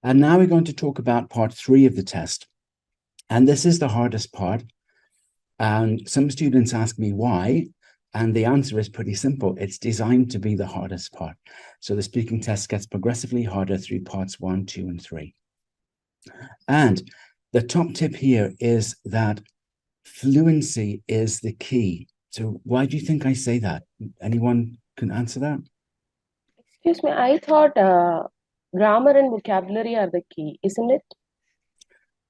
And now we're going to talk about part 3 of the test. And this is the hardest part. And some students ask me why. And the answer is pretty simple. It's designed to be the hardest part. So the speaking test gets progressively harder through parts 1, 2, and 3. And the top tip here is that fluency is the key. So why do you think I say that? Anyone can answer that? Excuse me, I thought grammar and vocabulary are the key, isn't it?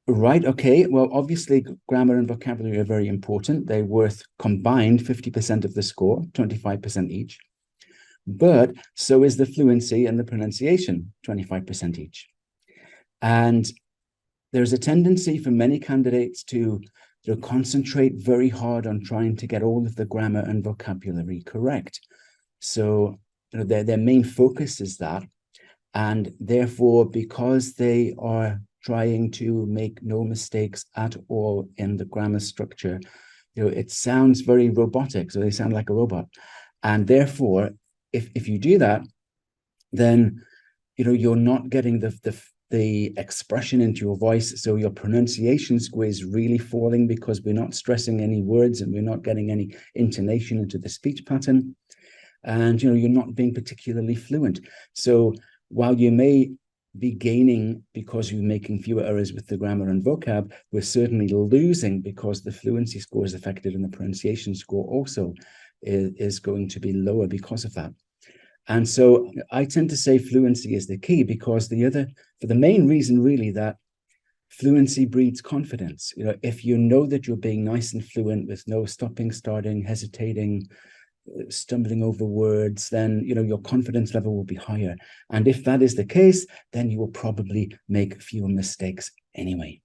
Right. Okay. Well, obviously, grammar and vocabulary are very important. They're worth combined 50% of the score, 25% each. But so is the fluency and the pronunciation, 25% each. And there's a tendency for many candidates to concentrate very hard on trying to get all of the grammar and vocabulary correct. So their main focus is that. And therefore, because they are trying to make no mistakes at all in the grammar structure, it sounds very robotic. So they sound like a robot. And therefore, if you do that, then you're not getting the expression into your voice. So your pronunciation score is really falling because we're not stressing any words and we're not getting any intonation into the speech pattern. And you're not being particularly fluent. So while you may be gaining because you're making fewer errors with the grammar and vocab, we're certainly losing because the fluency score is affected and the pronunciation score also is going to be lower because of that. And so I tend to say fluency is the key because for the main reason really that fluency breeds confidence. If you know that you're being nice and fluent with no stopping, starting, hesitating, stumbling over words, then your confidence level will be higher. And if that is the case, then you will probably make fewer mistakes anyway.